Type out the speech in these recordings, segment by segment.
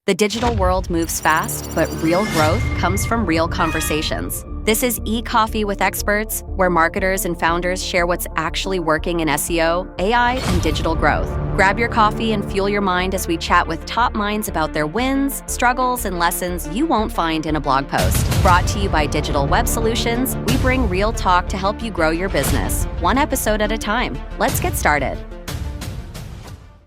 The digital world moves fast, but real growth comes from real conversations. This is e-Coffee with Experts, where marketers and founders share what's actually working in SEO, AI, and digital growth. Grab your coffee and fuel your mind as we chat with top minds about their wins, struggles, and lessons you won't find in a blog post. Brought to you by Digital Web Solutions, we bring real talk to help you grow your business, one episode at a time. Let's get started.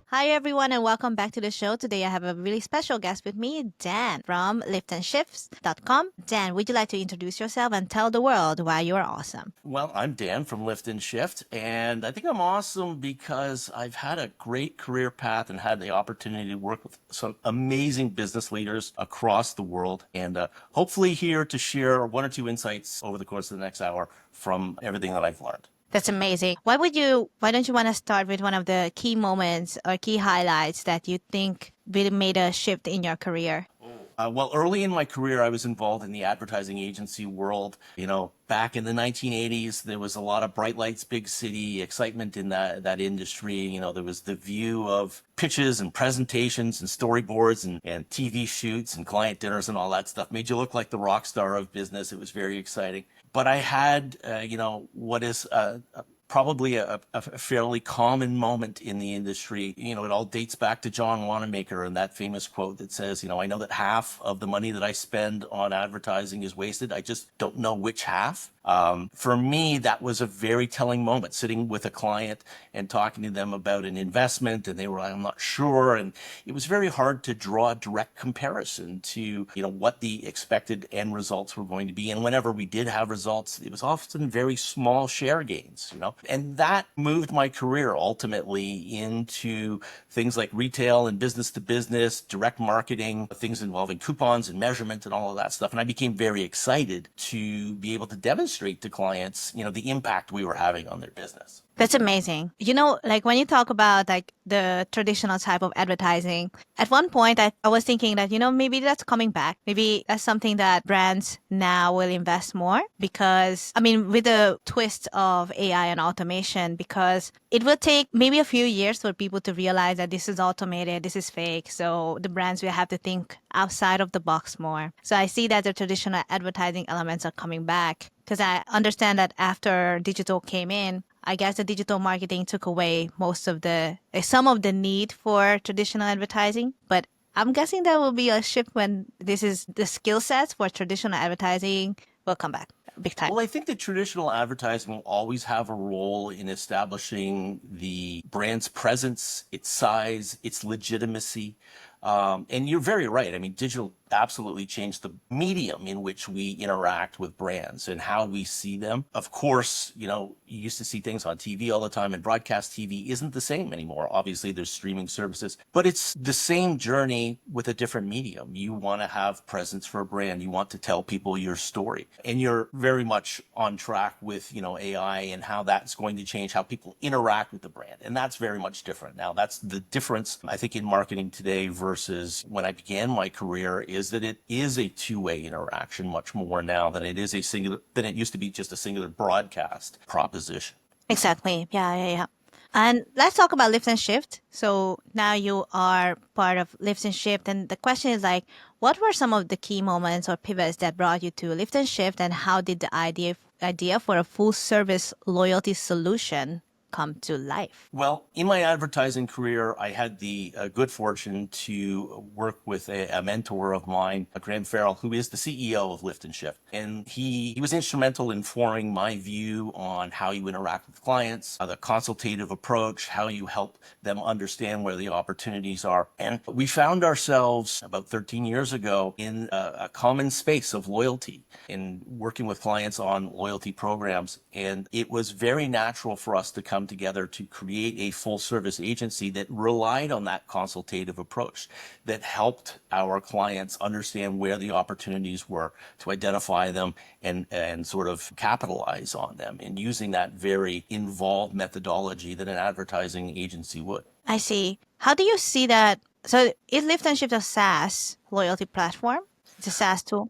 Hi, everyone, and welcome back to the show. Today, I have a really special guest with me, Dan from liftandshifts.com. Dan, would you like to introduce yourself and tell the world why you are awesome? Well, I'm Dan from Lift and Shift, and I think I'm awesome because I've had a great career path and had the opportunity to work with some amazing business leaders across the world, and hopefully here to share one or two insights over the course of the next hour from everything that I've learned. That's amazing. Why don't you want to start with one of the key moments or key highlights that you think really made a shift in your career? Well, early in my career, I was involved in the advertising agency world. Back in the 1980s, there was a lot of bright lights, big city excitement in that industry. There was the view of pitches and presentations and storyboards and TV shoots and client dinners and all that stuff. Made you look like the rock star of business. It was very exciting. But I had, what is probably a fairly common moment in the industry. It all dates back to John Wanamaker and that famous quote that says, I know that half of the money that I spend on advertising is wasted. I just don't know which half. For me, that was a very telling moment, sitting with a client and talking to them about an investment, and they were like, I'm not sure. And it was very hard to draw a direct comparison to, what the expected end results were going to be. And whenever we did have results, it was often very small share gains, and that moved my career ultimately into things like retail and business to business, direct marketing, things involving coupons and measurement and all of that stuff. And I became very excited to be able to demonstrate to clients, the impact we were having on their business. That's amazing. When you talk about the traditional type of advertising, at one point I was thinking that, maybe that's coming back. Maybe that's something that brands now will invest more because, with the twist of AI and automation, because it will take maybe a few years for people to realize that this is automated, this is fake. So the brands will have to think outside of the box more. So I see that the traditional advertising elements are coming back because I understand that after digital came in, I guess the digital marketing took away some of the need for traditional advertising. But I'm guessing there will be a shift when the skill sets for traditional advertising will come back big time. Well, I think that traditional advertising will always have a role in establishing the brand's presence, its size, its legitimacy. And you're very right. Digital absolutely changed the medium in which we interact with brands and how we see them. Of course, you used to see things on TV all the time, and broadcast TV isn't the same anymore. Obviously, there's streaming services, but it's the same journey with a different medium. You want to have presence for a brand. You want to tell people your story. And you're very much on track with, AI and how that's going to change how people interact with the brand. And that's very much different. Now, that's the difference, I think, in marketing today versus when I began my career, is that it is a two-way interaction much more now than it used to be just a singular broadcast proposition. Exactly. Yeah. And let's talk about Lift and Shift. So now you are part of Lift and Shift. And the question is what were some of the key moments or pivots that brought you to Lift and Shift, and how did the idea for a full service loyalty solution come to life? Well, in my advertising career, I had the good fortune to work with a mentor of mine, Graham Farrell, who is the CEO of Lift and Shift. And he was instrumental in forming my view on how you interact with clients, the consultative approach, how you help them understand where the opportunities are. And we found ourselves about 13 years ago in a common space of loyalty in working with clients on loyalty programs. And it was very natural for us to come together to create a full service agency that relied on that consultative approach, that helped our clients understand where the opportunities were, to identify them and sort of capitalize on them, and using that very involved methodology that an advertising agency would. I see. How do you see that? So is Lift and Shift a SaaS loyalty platform? It's a SaaS tool?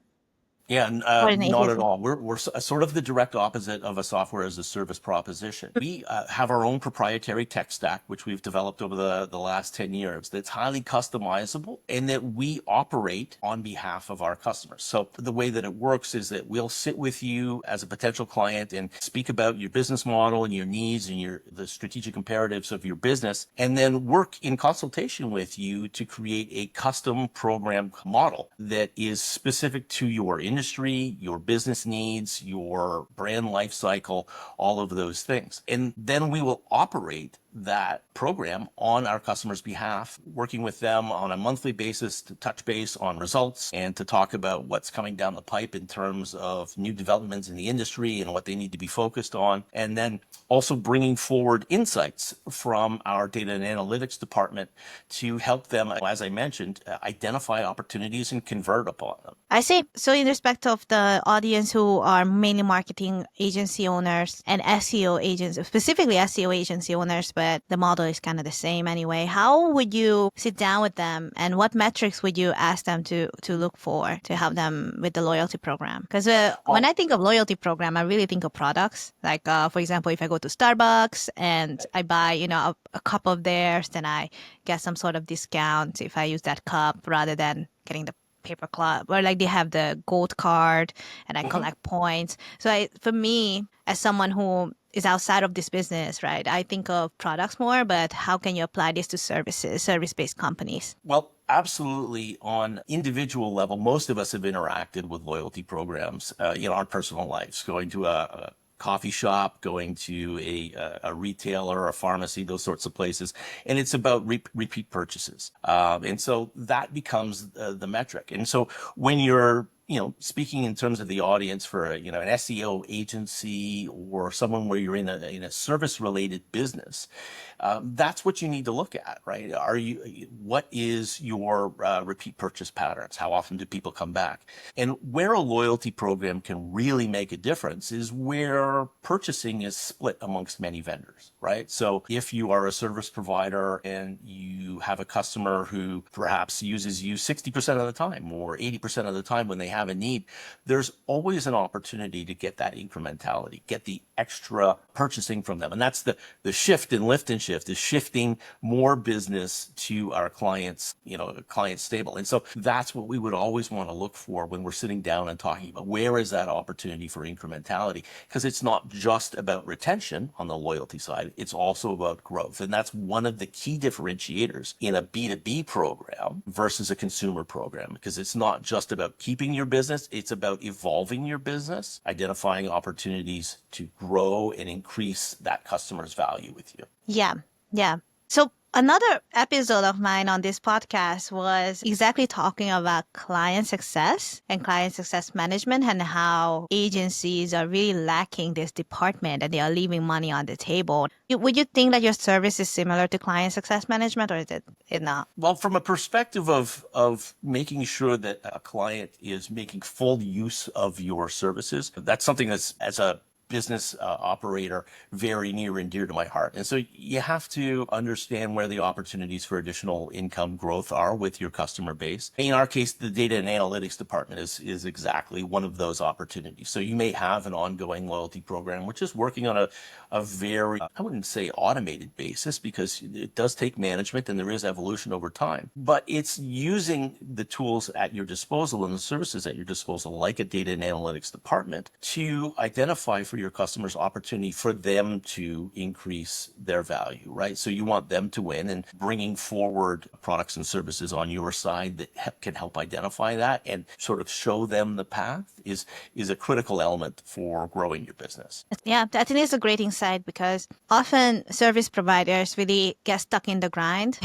Yeah, or an not at agency? all. We're sort of the direct opposite of a software as a service proposition. We have our own proprietary tech stack, which we've developed over the last 10 years, that's highly customizable and that we operate on behalf of our customers. So the way that it works is that we'll sit with you as a potential client and speak about your business model and your needs and the strategic imperatives of your business, and then work in consultation with you to create a custom program model that is specific to your industry, your business needs, your brand life cycle, all of those things. And then we will operate that program on our customers' behalf, working with them on a monthly basis to touch base on results and to talk about what's coming down the pipe in terms of new developments in the industry and what they need to be focused on. And then also bringing forward insights from our data and analytics department to help them, as I mentioned, identify opportunities and convert upon them. I see. So in respect of the audience who are mainly marketing agency owners and SEO agents, specifically SEO agency owners, but the model is kind of the same anyway, how would you sit down with them and what metrics would you ask them to look for to help them with the loyalty program? Because when I think of loyalty program, I really think of products. Like, for example, if I go to Starbucks and I buy, a cup of theirs, then I get some sort of discount if I use that cup rather than getting the paper club, or like they have the gold card and I collect points. So for me, as someone who is outside of this business, right, I think of products more, but how can you apply this to service-based companies? Well, absolutely. On individual level, most of us have interacted with loyalty programs, in our personal lives, going to a coffee shop, going to a retailer, a pharmacy, those sorts of places. And it's about repeat purchases. And so that becomes the metric. And so when you're speaking in terms of the audience for an SEO agency or someone where you're in a service related business, that's what you need to look at, right? What is your repeat purchase patterns? How often do people come back? And where a loyalty program can really make a difference is where purchasing is split amongst many vendors, right? So if you are a service provider and you have a customer who perhaps uses you 60% of the time or 80% of the time when they have a need, there's always an opportunity to get that incrementality, get the extra purchasing from them. And that's the shift and lift and shift is shifting more business to our clients, client stable. And so that's what we would always want to look for when we're sitting down and talking about where is that opportunity for incrementality? Because it's not just about retention on the loyalty side, it's also about growth. And that's one of the key differentiators in a B2B program versus a consumer program, because it's not just about keeping your business, it's about evolving your business, identifying opportunities to grow and increase that customer's value with you. Yeah. So another episode of mine on this podcast was exactly talking about client success and client success management and how agencies are really lacking this department and they are leaving money on the table. Would you think that your service is similar to client success management, or is it not? Well, from a perspective of making sure that a client is making full use of your services, that's something that's, as a business operator, very near and dear to my heart. And so you have to understand where the opportunities for additional income growth are with your customer base. In our case, the data and analytics department is exactly one of those opportunities. So you may have an ongoing loyalty program, which is working on a very, I wouldn't say automated basis, because it does take management and there is evolution over time, but it's using the tools at your disposal and the services at your disposal, like a data and analytics department, to identify for your customers opportunity for them to increase their value, right? So you want them to win, and bringing forward products and services on your side that can help identify that and sort of show them the path is a critical element for growing your business. Yeah, I think it's a great insight, because often service providers really get stuck in the grind,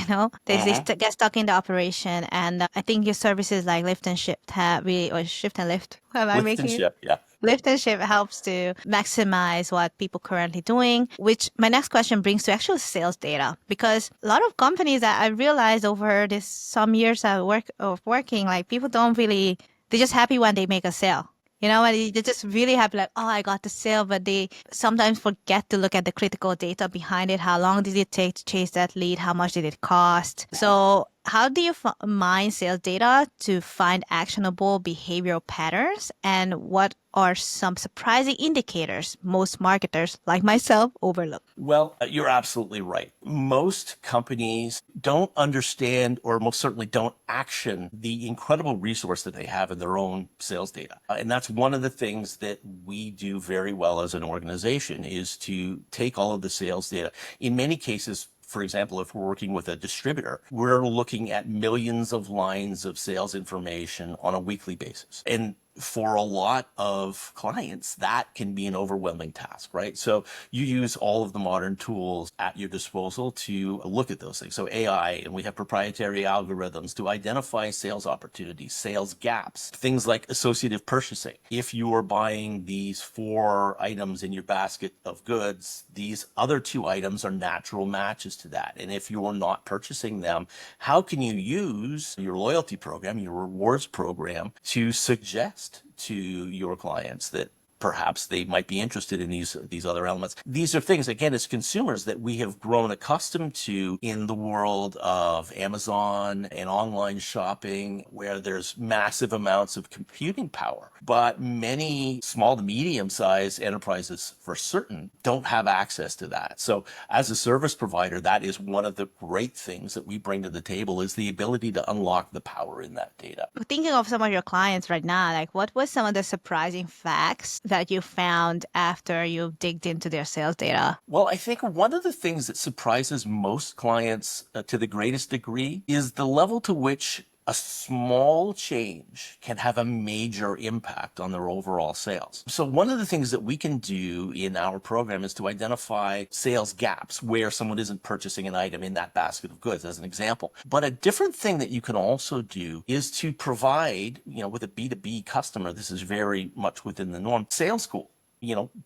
they get stuck in the operation. And I think your services like lift and shift or shift and lift. Lift and shift, yeah. Lift and shift helps to maximize what people currently doing, which my next question brings to actual sales data. Because a lot of companies that I realized over this some years of working, like people don't really, they're just happy when they make a sale. And they're just really happy, like, oh, I got the sale, but they sometimes forget to look at the critical data behind it. How long did it take to chase that lead? How much did it cost? So how do you mine sales data to find actionable behavioral patterns? And what are some surprising indicators most marketers like myself overlook? Well, you're absolutely right. Most companies don't understand, or most certainly don't action, the incredible resource that they have in their own sales data. And that's one of the things that we do very well as an organization, is to take all of the sales data. In many cases, for example, if we're working with a distributor, we're looking at millions of lines of sales information on a weekly basis. And for a lot of clients, that can be an overwhelming task, right? So you use all of the modern tools at your disposal to look at those things. So AI, and we have proprietary algorithms to identify sales opportunities, sales gaps, things like associative purchasing. If you are buying these 4 items in your basket of goods, these other 2 items are natural matches to that. And if you are not purchasing them, how can you use your loyalty program, your rewards program, to suggest to your clients that perhaps they might be interested in these other elements? These are things, again, as consumers, that we have grown accustomed to in the world of Amazon and online shopping, where there's massive amounts of computing power. But many small to medium-sized enterprises, for certain, don't have access to that. So as a service provider, that is one of the great things that we bring to the table, is the ability to unlock the power in that data. Thinking of some of your clients right now, like what was some of the surprising facts that you found after you digged into their sales data? Well, I think one of the things that surprises most clients to the greatest degree is the level to which a small change can have a major impact on their overall sales. So one of the things that we can do in our program is to identify sales gaps where someone isn't purchasing an item in that basket of goods, as an example. But a different thing that you can also do is to provide, with a B2B customer, this is very much within the norm, sales school.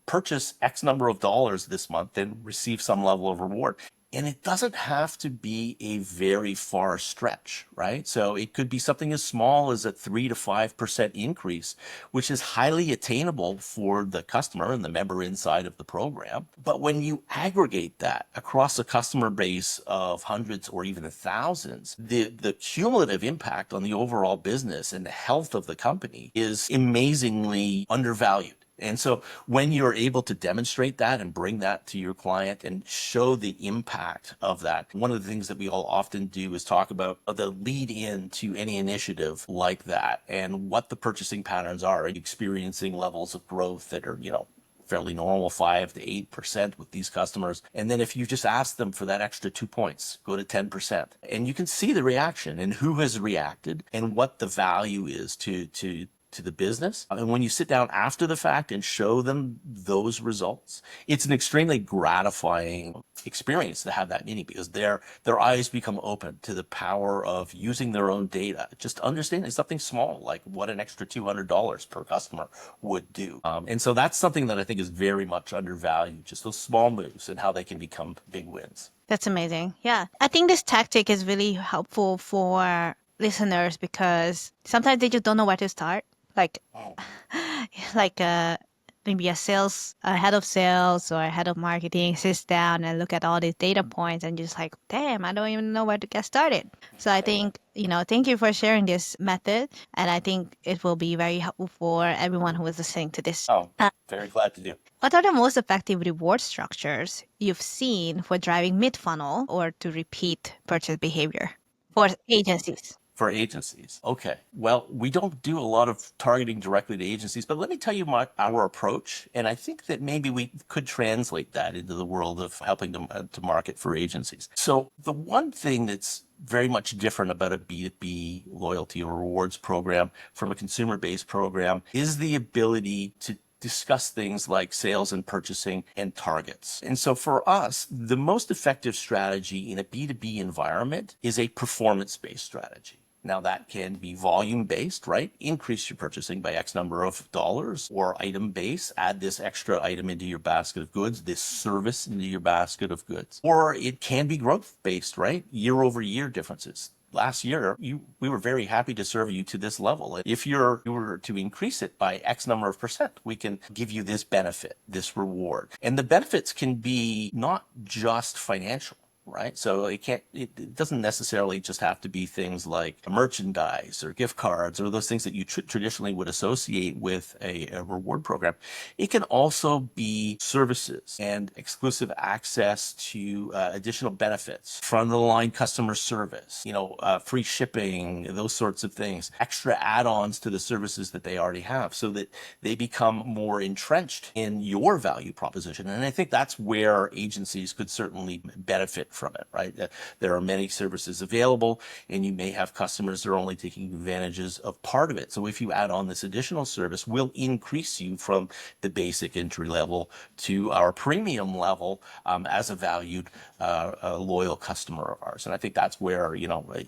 Purchase X number of dollars this month and receive some level of reward. And it doesn't have to be a very far stretch, right? So it could be something as small as a 3 to 5% increase, which is highly attainable for the customer and the member inside of the program. But when you aggregate that across a customer base of hundreds or even thousands, the cumulative impact on the overall business and the health of the company is amazingly undervalued. And so when you're able to demonstrate that and bring that to your client and show the impact of that, one of the things that we all often do is talk about the lead in to any initiative like that and what the purchasing patterns are. Are you experiencing levels of growth that are, fairly normal, 5 to 8% with these customers? And then if you just ask them for that extra 2 points, go to 10%. And you can see the reaction and who has reacted and what the value is to the business. And when you sit down after the fact and show them those results, it's an extremely gratifying experience to have that meeting, because their eyes become open to the power of using their own data. Just understanding something small, like what an extra $200 per customer would do. And so that's something that I think is very much undervalued, just those small moves and how they can become big wins. That's amazing. Yeah. I think this tactic is really helpful for listeners because sometimes they just don't know where to start. Like maybe a head of sales or a head of marketing sits down and look at all these data points and just like, damn, I don't even know where to get started. So I think, thank you for sharing this method. And I think it will be very helpful for everyone who is listening to this. Oh, very glad to do. What are the most effective reward structures you've seen for driving mid-funnel or to repeat purchase behavior for agencies? For agencies. Okay. Well, we don't do a lot of targeting directly to agencies, but let me tell you our approach. And I think that maybe we could translate that into the world of helping to market for agencies. So the one thing that's very much different about a B2B loyalty or rewards program from a consumer-based program is the ability to discuss things like sales and purchasing and targets. And so for us, the most effective strategy in a B2B environment is a performance-based strategy. Now that can be volume-based, right? Increase your purchasing by X number of dollars, or item-based, add this extra item into your basket of goods, this service into your basket of goods. Or it can be growth-based, right? Year-over-year differences. Last year, we were very happy to serve you to this level. If you were to increase it by X number of percent, we can give you this benefit, this reward. And the benefits can be not just financial. right? So it doesn't necessarily just have to be things like merchandise or gift cards or those things that you traditionally would associate with a reward program. It can also be services and exclusive access to additional benefits, front of the line customer service, free shipping, those sorts of things, extra add-ons to the services that they already have so that they become more entrenched in your value proposition. And I think that's where agencies could certainly benefit from it, right? There are many services available, and you may have customers that are only taking advantages of part of it. So if you add on this additional service, we'll increase you from the basic entry level to our premium level as a valued, loyal customer of ours. And I think that's where,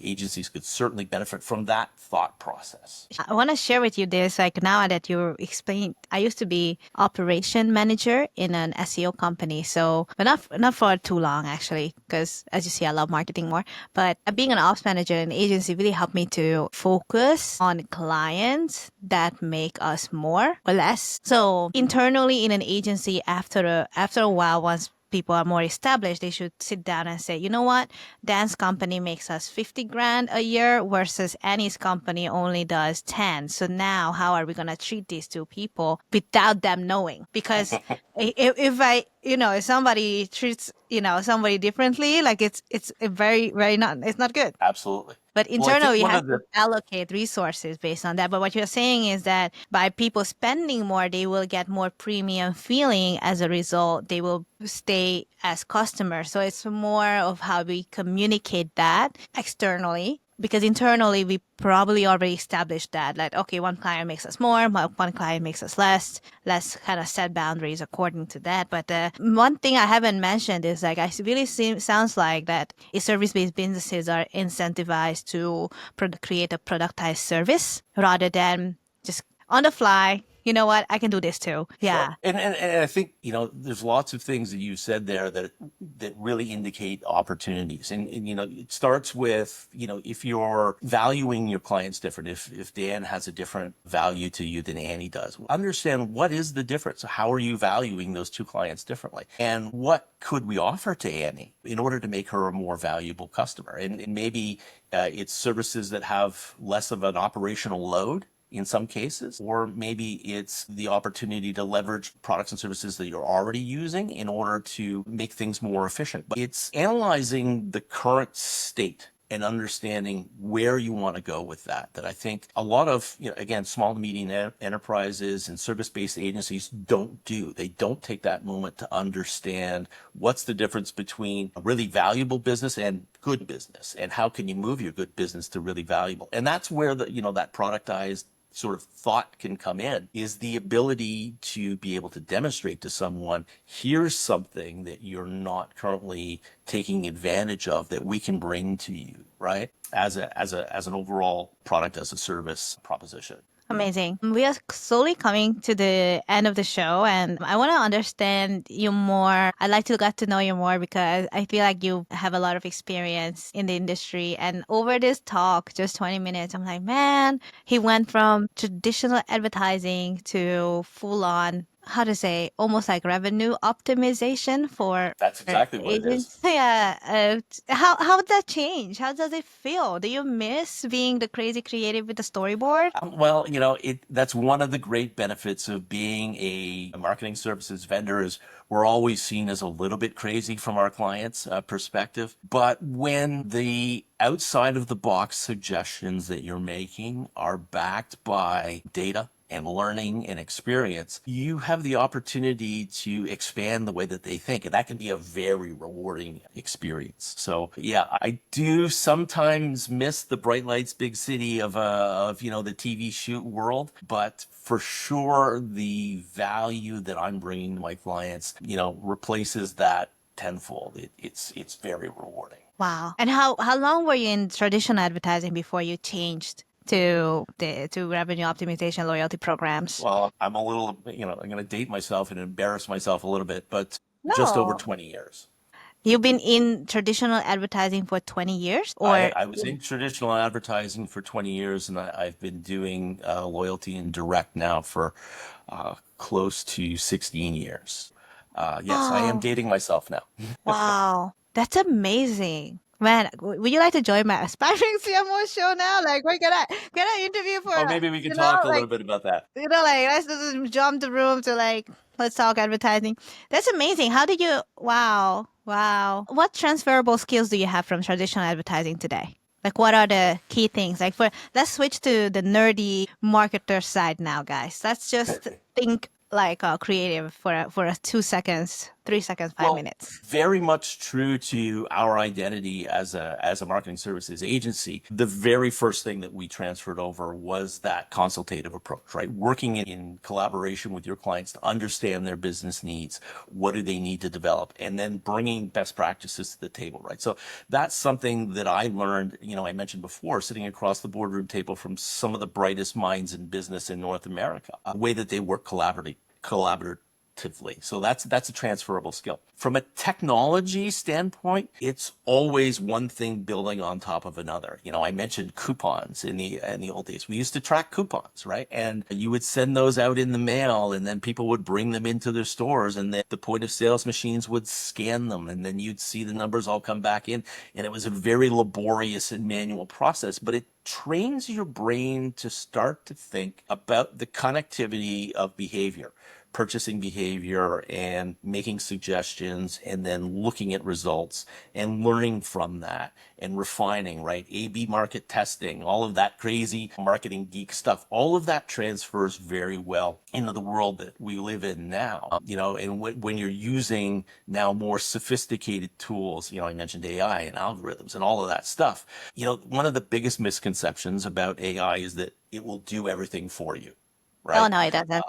agencies could certainly benefit from that thought process. I want to share with you this, like now that you explained, I used to be operation manager in an SEO company. So, but not for too long actually, because as you see, I love marketing more. But being an ops manager in an agency really helped me to focus on clients that make us more or less. So internally in an agency, after a while, once people are more established, they should sit down and say, you know what, Dan's company makes us 50 grand a year versus Annie's company only does 10. So now how are we going to treat these two people without them knowing? Because if somebody treats, somebody differently, like it's very, very it's not good. Absolutely. But internally, you have to allocate resources based on that. But what you're saying is that by people spending more, they will get more premium feeling. As a result, they will stay as customers. So it's more of how we communicate that externally. Because internally, we probably already established that, like, okay, one client makes us more, one client makes us less. Let's kind of set boundaries according to that. But one thing I haven't mentioned is, like, it really sounds like that service-based businesses are incentivized to create a productized service rather than just on the fly. You know what? I can do this too. Yeah. Sure. And I think, there's lots of things that you said there that really indicate opportunities. And it starts with, if you're valuing your clients different, if Dan has a different value to you than Annie does, understand what is the difference. How are you valuing those two clients differently? And what could we offer to Annie in order to make her a more valuable customer? And maybe it's services that have less of an operational load in some cases, or maybe it's the opportunity to leverage products and services that you're already using in order to make things more efficient. But it's analyzing the current state and understanding where you want to go with that I think a lot of, again, small to medium enterprises and service-based agencies don't do. They don't take that moment to understand what's the difference between a really valuable business and good business, and how can you move your good business to really valuable. And that's where that productized sort of thought can come in, is the ability to be able to demonstrate to someone, here's something that you're not currently taking advantage of that we can bring to you, right? As an overall product as a service proposition. Amazing. We are slowly coming to the end of the show, and I want to understand you more. I'd like to get to know you more because I feel like you have a lot of experience in the industry. And over this talk, just 20 minutes, I'm like, man, he went from traditional advertising to full on, how to say, almost like revenue optimization for That's exactly what it is. Yeah. How would that change? How does it feel? Do you miss being the crazy creative with the storyboard? Well, that's one of the great benefits of being a marketing services vendor is we're always seen as a little bit crazy from our clients' perspective. But when the outside of the box suggestions that you're making are backed by data and learning and experience, you have the opportunity to expand the way that they think. And that can be a very rewarding experience. So yeah, I do sometimes miss the bright lights, big city of the TV shoot world, but for sure the value that I'm bringing to my clients, replaces that tenfold. It's very rewarding. Wow. And how long were you in traditional advertising before you changed to revenue optimization loyalty programs? Well, I'm a little, I'm going to date myself and embarrass myself a little bit, but just over 20 years. You've been in traditional advertising for 20 years? Or I was in traditional advertising for 20 years, and I've been doing loyalty and direct now for close to 16 years. Yes, I am dating myself now. Wow. That's amazing. Man, would you like to join my aspiring CMO show now? Like, where can I interview for, Oh, maybe we can talk a little bit about that. like, let's just jump the room to like, let's talk advertising. That's amazing. How did you, wow, wow. What transferable skills do you have from traditional advertising today? Like, what are the key things? Like, let's switch to the nerdy marketer side now, guys. Let's just think like creative for a 2 seconds, 3 seconds, 5 minutes. Very much true to our identity as a marketing services agency. The very first thing that we transferred over was that consultative approach, right? Working in collaboration with your clients to understand their business needs. What do they need to develop? And then bringing best practices to the table, right? So that's something that I learned, I mentioned before, sitting across the boardroom table from some of the brightest minds in business in North America, a way that they work collaboratively. So that's a transferable skill. From a technology standpoint, it's always one thing building on top of another. I mentioned coupons in the old days. We used to track coupons, right? And you would send those out in the mail, and then people would bring them into their stores, and the point of sales machines would scan them, and then you'd see the numbers all come back in. And it was a very laborious and manual process, but it trains your brain to start to think about the connectivity of behavior, purchasing behavior, and making suggestions, and then looking at results and learning from that and refining, right? A/B market testing, all of that crazy marketing geek stuff, all of that transfers very well into the world that we live in now. And when you're using now more sophisticated tools, I mentioned AI and algorithms and all of that stuff. One of the biggest misconceptions about AI is that it will do everything for you, right? Oh, no, it doesn't.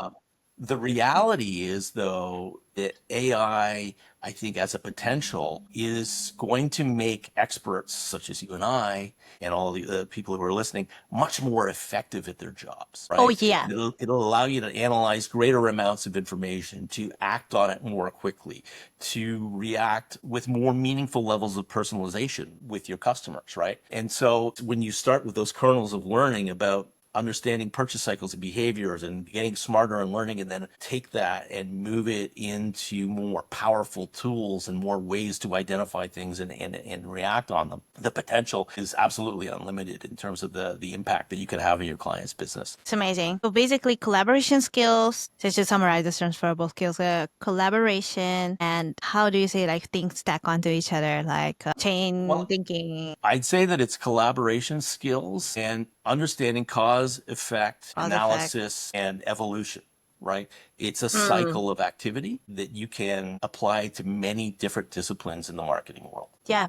The reality is, though, that AI, I think, as a potential, is going to make experts such as you and I and all the people who are listening much more effective at their jobs, right? Oh, yeah. It'll allow you to analyze greater amounts of information, to act on it more quickly, to react with more meaningful levels of personalization with your customers, right? And so when you start with those kernels of learning about understanding purchase cycles and behaviors and getting smarter and learning, and then take that and move it into more powerful tools and more ways to identify things and react on them. The potential is absolutely unlimited in terms of the impact that you could have in your client's business. It's amazing. So basically collaboration skills, so to summarize the transferable skills, collaboration, and how do you say like things stack onto each other, like chain thinking? I'd say that it's collaboration skills and understanding cause, effect, analysis, and evolution, right? It's a cycle of activity that you can apply to many different disciplines in the marketing world. Yeah.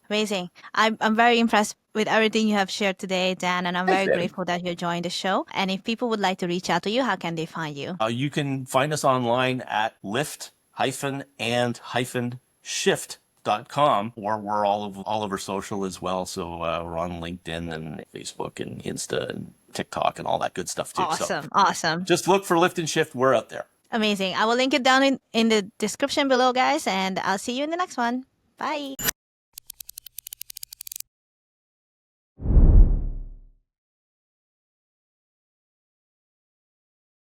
Amazing. I'm very impressed with everything you have shared today, Dan, and I'm very grateful that you joined the show. And if people would like to reach out to you, how can they find you? You can find us online at lift-and-shift.com, or we're all over social as well. So we're on LinkedIn and Facebook and Insta and TikTok and all that good stuff too. Awesome. Just look for Lift and Shift. We're out there. Amazing. I will link it down in the description below, guys, and I'll see you in the next one. Bye.